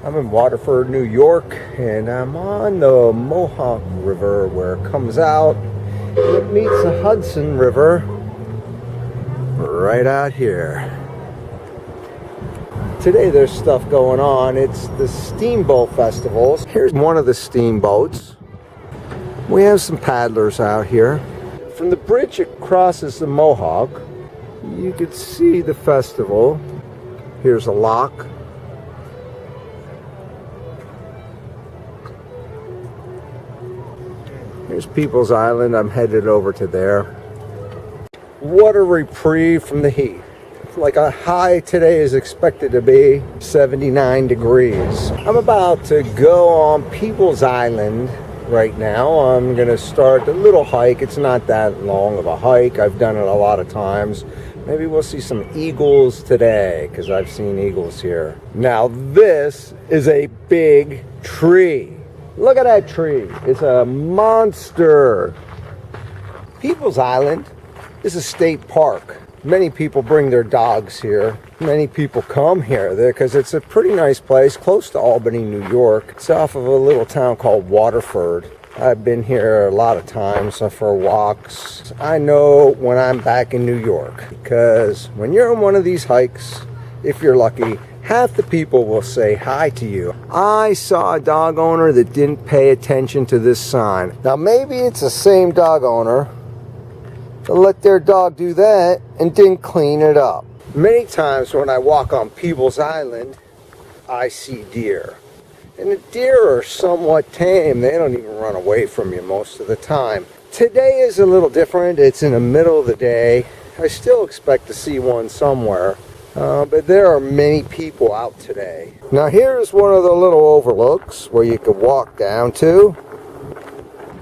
I'm in Waterford, New York, and I'm on the Mohawk River where it comes out and it meets the Hudson River right out here. Today there's stuff going on. It's the Steamboat Festival. Here's one of the steamboats. We have some paddlers out here. From the bridge it crosses the Mohawk. You can see the festival. Here's a lock. Here's Peebles Island. I'm headed over to there. What a reprieve from the heat. Like a high today is expected to be 79 degrees. I'm about to go on Peebles Island right now. I'm going to start a little hike. It's not that long of a hike. I've done it a lot of times. Maybe we'll see some eagles today because I've seen eagles here. Now this is a big tree. Look at that tree. It's a monster. Peebles Island is a state park. Many people bring their dogs here. Many people come here because it's a pretty nice place, close to Albany, New York. It's off of a little town called Waterford. I've been here a lot of times for walks. I know when I'm back in New York because when you're on one of these hikes, if you're lucky, half the people will say hi to you. I saw a dog owner that didn't pay attention to this sign. Now maybe it's the same dog owner that let their dog do that and didn't clean it up. Many times when I walk on Peebles Island, I see deer. And the deer are somewhat tame. They don't even run away from you most of the time. Today is a little different. It's in the middle of the day. I still expect to see one somewhere. But there are many people out today. Now here's one of the little overlooks where you could walk down to.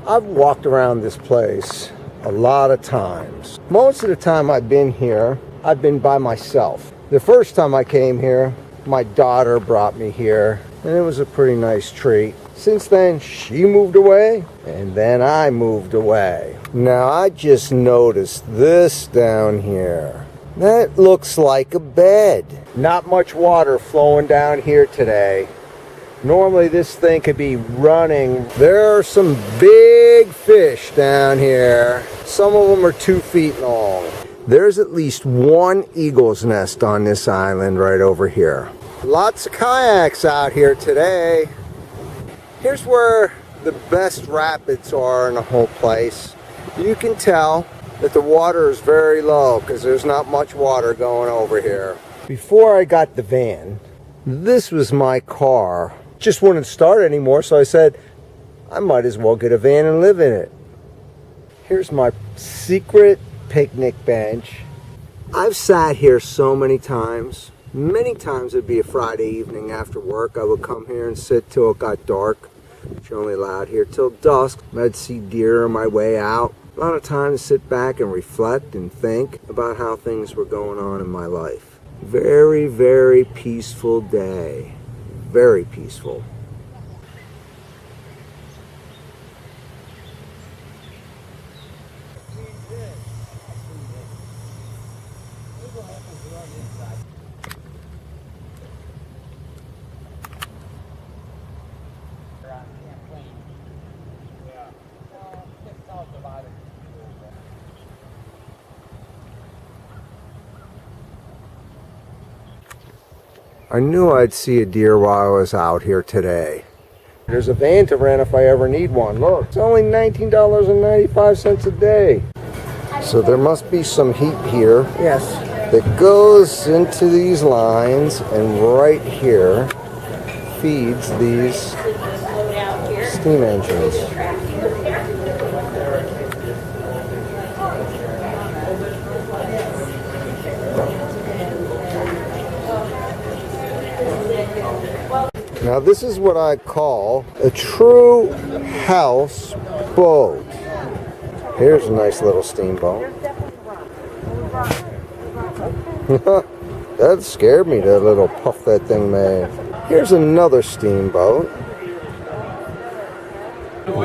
I've walked around this place a lot of times. Most of the time I've been here, I've been by myself. The first time I came here, my daughter brought me here, and it was a pretty nice treat. Since then, she moved away, and then I moved away. Now I just noticed this down here. That looks like a bed. Not much water flowing down here today. Normally this thing could be running. There are some big fish down here. Some of them are 2 feet long. There's at least one eagle's nest on this island right over here. Lots of kayaks out here today. Here's where the best rapids are in the whole place. You can tell that the water is very low because there's not much water going over here. Before I got the van, this was my car. Just wouldn't start anymore, so I said, I might as well get a van and live in it. Here's my secret picnic bench. I've sat here so many times. Many times it'd be a Friday evening after work. I would come here and sit till it got dark. You're only allowed here till dusk. I'd see deer on my way out. A lot of time to sit back and reflect and think about how things were going on in my life. Very, very peaceful day. Very peaceful. I knew I'd see a deer while I was out here today. There's a van to rent if I ever need one. Look, it's only $19.95 a day. So there must be some heat here. Yes. That goes into these lines and right here feeds these steam engines. Now this is what I call a true house boat. Here's a nice little steamboat. That scared me, that little puff that thing made. Here's another steamboat.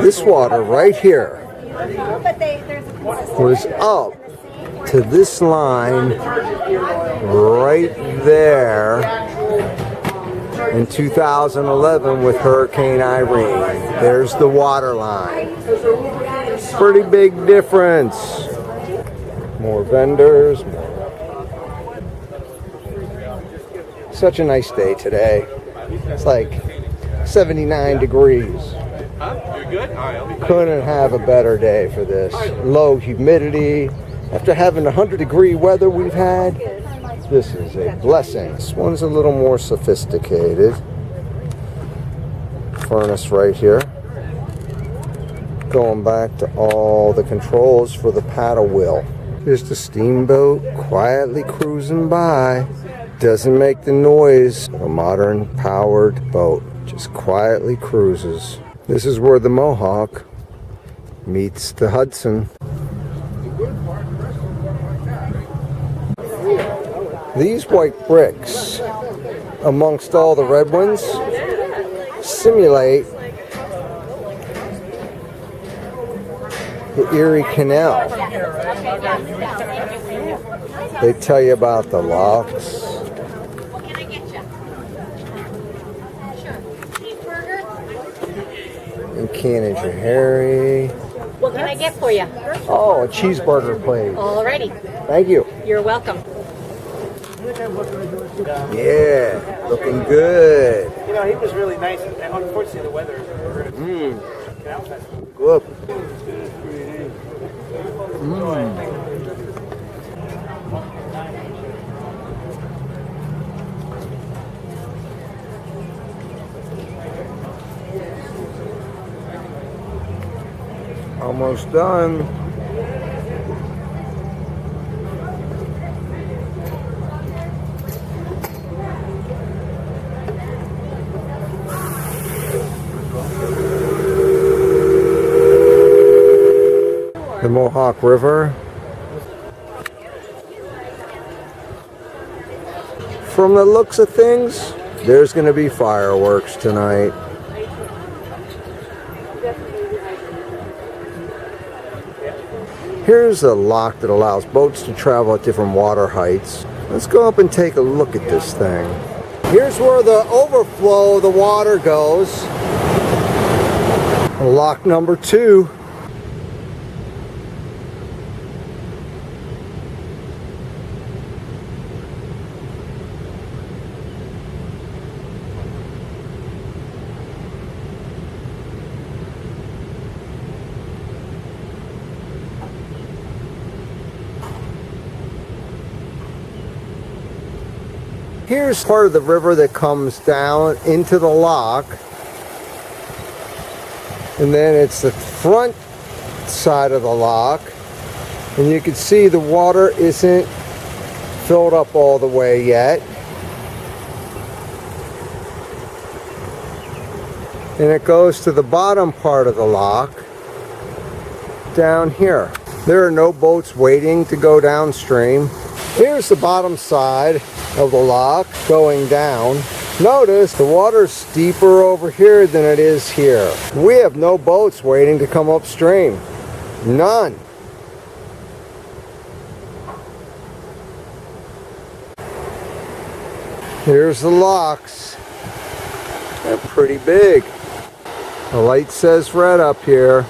This water right here was up to this line right there. in 2011 with Hurricane Irene. There's the water line. Pretty big difference. More vendors. Such a nice day today. It's like 79 degrees. You're good? All right, I'll be Couldn't have a better day for this. Low humidity. After having 100-degree weather we've had, this is a blessing. This one's a little more sophisticated. Furnace right here. Going back to all the controls for the paddle wheel. Here's the steamboat quietly cruising by. Doesn't make the noise of a modern powered boat. Just quietly cruises. This is where the Mohawk meets the Hudson. These white bricks, amongst all the red ones, simulate the Erie Canal. They tell you about the locks. What can I get you? Sure. Cheeseburger? And Cannage and Harry. What can I get for you? Oh, a cheeseburger, please. Alrighty. Thank you. You're welcome. Yeah, looking good. You know, he was really nice. Unfortunately, the weather. Good. Almost done. The Mohawk River. From the looks of things, there's going to be fireworks tonight. Here's a lock that allows boats to travel at different water heights. Let's go up and take a look at this thing. Here's where the overflow of the water goes. Lock number 2. Here's part of the river that comes down into the lock. And then it's the front side of the lock. And you can see the water isn't filled up all the way yet. And it goes to the bottom part of the lock down here. There are no boats waiting to go downstream. Here's the bottom side of the lock going down. Notice the water's deeper over here than it is here. We have no boats waiting to come upstream. None. Here's the locks. They're pretty big. The light says red up here.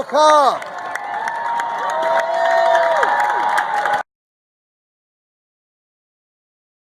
America!